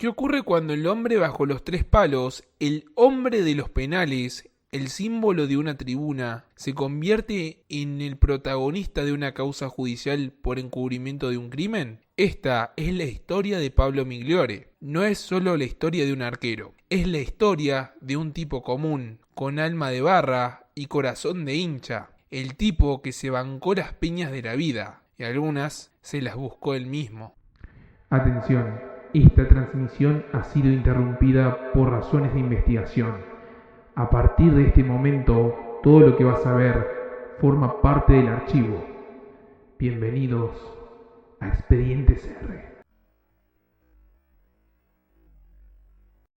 ¿Qué ocurre cuando el hombre bajo los tres palos, el hombre de los penales, el símbolo de una tribuna, se convierte en el protagonista de una causa judicial por encubrimiento de un crimen? Esta es la historia de Pablo Migliore. No es solo la historia de un arquero, es la historia de un tipo común, con alma de barra y corazón de hincha. El tipo que se bancó las piñas de la vida, y algunas se las buscó él mismo. Atención, esta transmisión ha sido interrumpida por razones de investigación. A partir de este momento, todo lo que vas a ver forma parte del archivo. Bienvenidos a Expedientes R.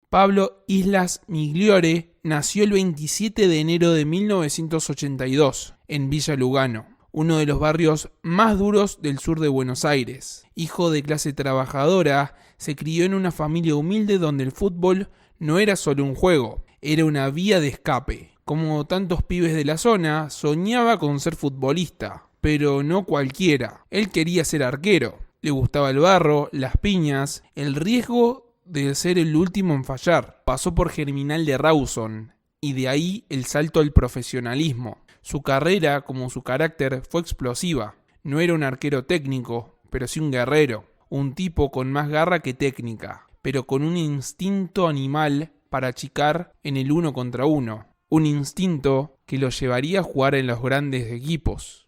Pablo Islas Migliore nació el 27 de enero de 1982 en Villa Lugano, uno de los barrios más duros del sur de Buenos Aires. Hijo de clase trabajadora, se crió en una familia humilde donde el fútbol no era solo un juego, era una vía de escape. Como tantos pibes de la zona, soñaba con ser futbolista, pero no cualquiera. Él quería ser arquero. Le gustaba el barro, las piñas, el riesgo de ser el último en fallar. Pasó por Germinal de Rawson y de ahí el salto al profesionalismo. Su carrera, como su carácter, fue explosiva. No era un arquero técnico, pero sí un guerrero. Un tipo con más garra que técnica, pero con un instinto animal para achicar en el 1 contra 1. Un instinto que lo llevaría a jugar en los grandes equipos.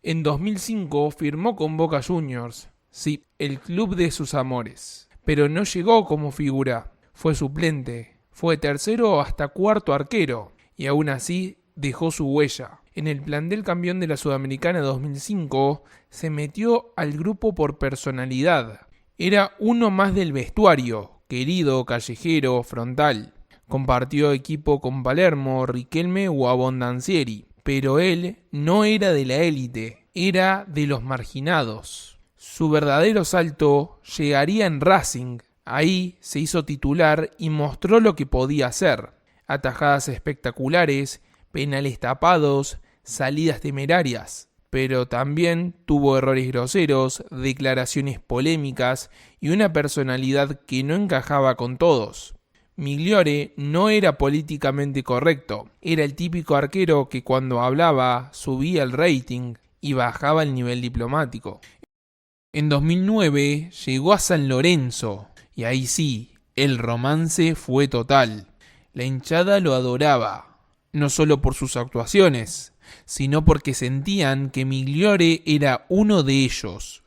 En 2005 firmó con Boca Juniors, sí, el club de sus amores. Pero no llegó como figura, fue suplente, fue tercero hasta cuarto arquero, y aún así dejó su huella. En el plantel campeón de la Sudamericana 2005 se metió al grupo por personalidad. Era uno más del vestuario, querido, callejero, frontal. Compartió equipo con Palermo, Riquelme o Abondancieri. Pero él no era de la élite, era de los marginados. Su verdadero salto llegaría en Racing. Ahí se hizo titular y mostró lo que podía hacer. Atajadas espectaculares, penales tapados, salidas temerarias. Pero también tuvo errores groseros, declaraciones polémicas y una personalidad que no encajaba con todos. Migliore no era políticamente correcto, era el típico arquero que cuando hablaba subía el rating y bajaba el nivel diplomático. En 2009 llegó a San Lorenzo y ahí sí, el romance fue total. La hinchada lo adoraba, no solo por sus actuaciones, sino porque sentían que Migliore era uno de ellos,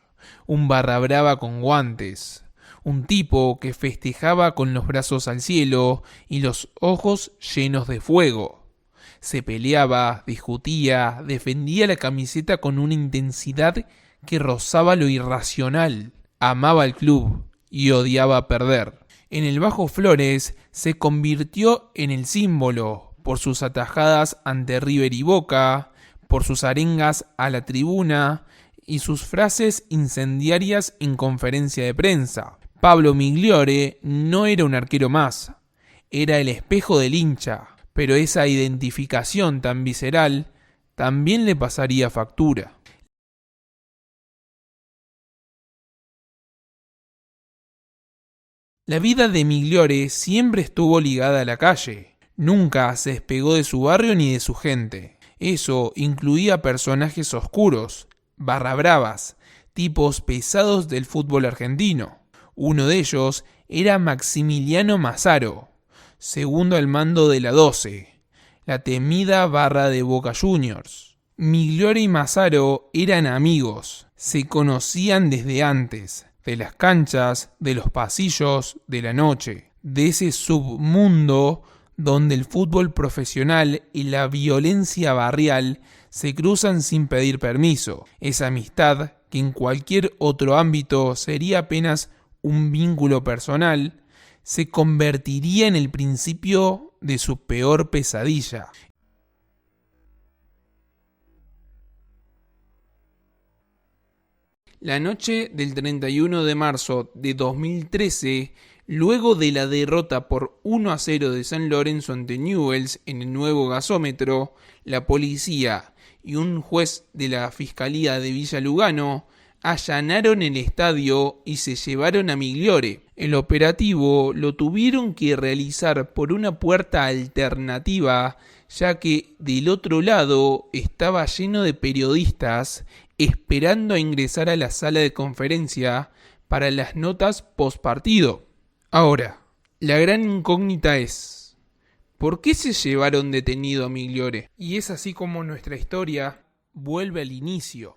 un barra brava con guantes. Un tipo que festejaba con los brazos al cielo y los ojos llenos de fuego. Se peleaba, discutía, defendía la camiseta con una intensidad que rozaba lo irracional. Amaba al club y odiaba perder. En el Bajo Flores se convirtió en el símbolo por sus atajadas ante River y Boca, por sus arengas a la tribuna y sus frases incendiarias en conferencia de prensa. Pablo Migliore no era un arquero más, era el espejo del hincha, pero esa identificación tan visceral también le pasaría factura. La vida de Migliore siempre estuvo ligada a la calle, nunca se despegó de su barrio ni de su gente. Eso incluía personajes oscuros, barra bravas, tipos pesados del fútbol argentino. Uno de ellos era Maximiliano Massaro, segundo al mando de la 12, la temida barra de Boca Juniors. Migliore y Massaro eran amigos, se conocían desde antes, de las canchas, de los pasillos, de la noche, de ese submundo donde el fútbol profesional y la violencia barrial se cruzan sin pedir permiso. Esa amistad, que en cualquier otro ámbito sería apenas un vínculo personal, se convertiría en el principio de su peor pesadilla. La noche del 31 de marzo de 2013, luego de la derrota por 1-0 de San Lorenzo ante Newell's en el nuevo gasómetro, la policía y un juez de la Fiscalía de Villa Lugano allanaron el estadio y se llevaron a Migliore. El operativo lo tuvieron que realizar por una puerta alternativa, ya que del otro lado estaba lleno de periodistas esperando a ingresar a la sala de conferencia para las notas postpartido. Ahora, la gran incógnita es: ¿por qué se llevaron detenido a Migliore? Y es así como nuestra historia vuelve al inicio.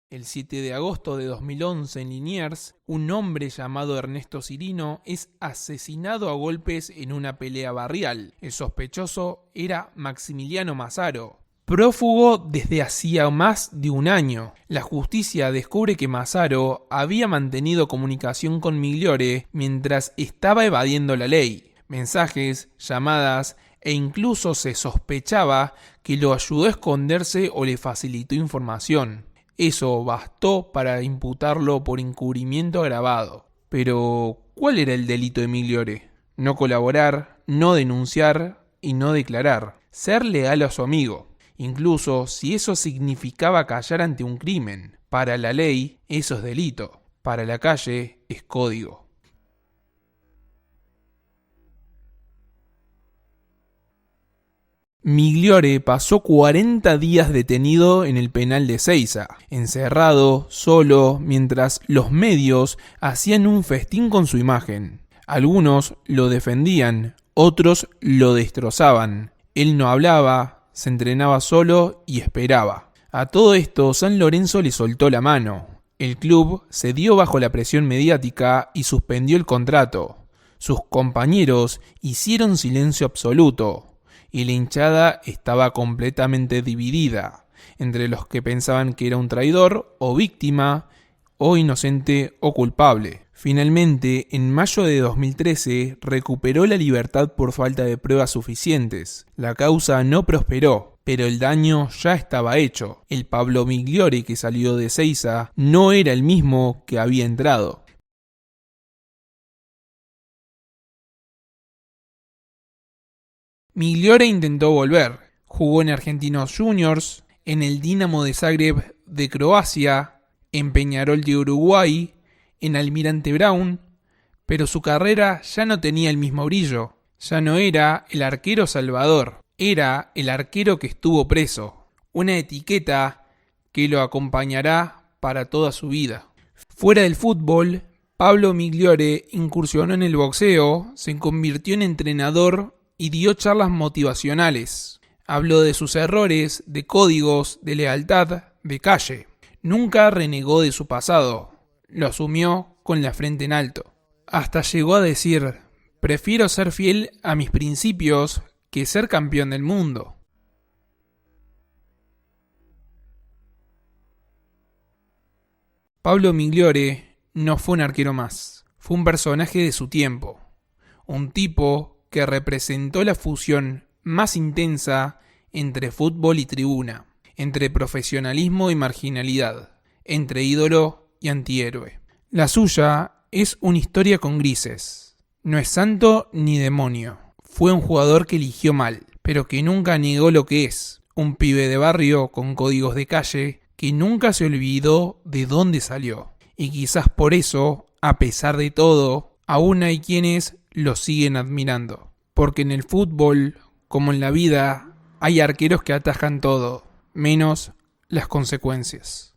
El 7 de agosto de 2011 en Liniers, un hombre llamado Ernesto Cirino es asesinado a golpes en una pelea barrial. El sospechoso era Maximiliano Massaro, prófugo desde hacía más de un año. La justicia descubre que Massaro había mantenido comunicación con Migliore mientras estaba evadiendo la ley. Mensajes, llamadas e incluso se sospechaba que lo ayudó a esconderse o le facilitó información. Eso bastó para imputarlo por encubrimiento agravado. Pero, ¿cuál era el delito de Migliore? No colaborar, no denunciar y no declarar. Ser leal a su amigo, incluso si eso significaba callar ante un crimen. Para la ley, eso es delito. Para la calle, es código. Migliore pasó 40 días detenido en el penal de Seiza, encerrado, solo, mientras los medios hacían un festín con su imagen. Algunos lo defendían, otros lo destrozaban. Él no hablaba, se entrenaba solo y esperaba. A todo esto, San Lorenzo le soltó la mano. El club cedió bajo la presión mediática y suspendió el contrato. Sus compañeros hicieron silencio absoluto. Y la hinchada estaba completamente dividida entre los que pensaban que era un traidor o víctima, o inocente o culpable. Finalmente, en mayo de 2013, recuperó la libertad por falta de pruebas suficientes. La causa no prosperó, pero el daño ya estaba hecho. El Pablo Migliore que salió de Seiza no era el mismo que había entrado. Migliore intentó volver. Jugó en Argentinos Juniors, en el Dinamo de Zagreb de Croacia, en Peñarol de Uruguay, en Almirante Brown, pero su carrera ya no tenía el mismo brillo. Ya no era el arquero salvador, era el arquero que estuvo preso. Una etiqueta que lo acompañará para toda su vida. Fuera del fútbol, Pablo Migliore incursionó en el boxeo, se convirtió en entrenador y dio charlas motivacionales. Habló de sus errores, de códigos, de lealtad, de calle. Nunca renegó de su pasado. Lo asumió con la frente en alto. Hasta llegó a decir: prefiero ser fiel a mis principios que ser campeón del mundo. Pablo Migliore no fue un arquero más. Fue un personaje de su tiempo. Un tipo que representó la fusión más intensa entre fútbol y tribuna, entre profesionalismo y marginalidad, entre ídolo y antihéroe. La suya es una historia con grises. No es santo ni demonio. Fue un jugador que eligió mal, pero que nunca negó lo que es. Un pibe de barrio con códigos de calle que nunca se olvidó de dónde salió. Y quizás por eso, a pesar de todo, aún hay quienes lo siguen admirando. Porque en el fútbol, como en la vida, hay arqueros que atajan todo, menos las consecuencias.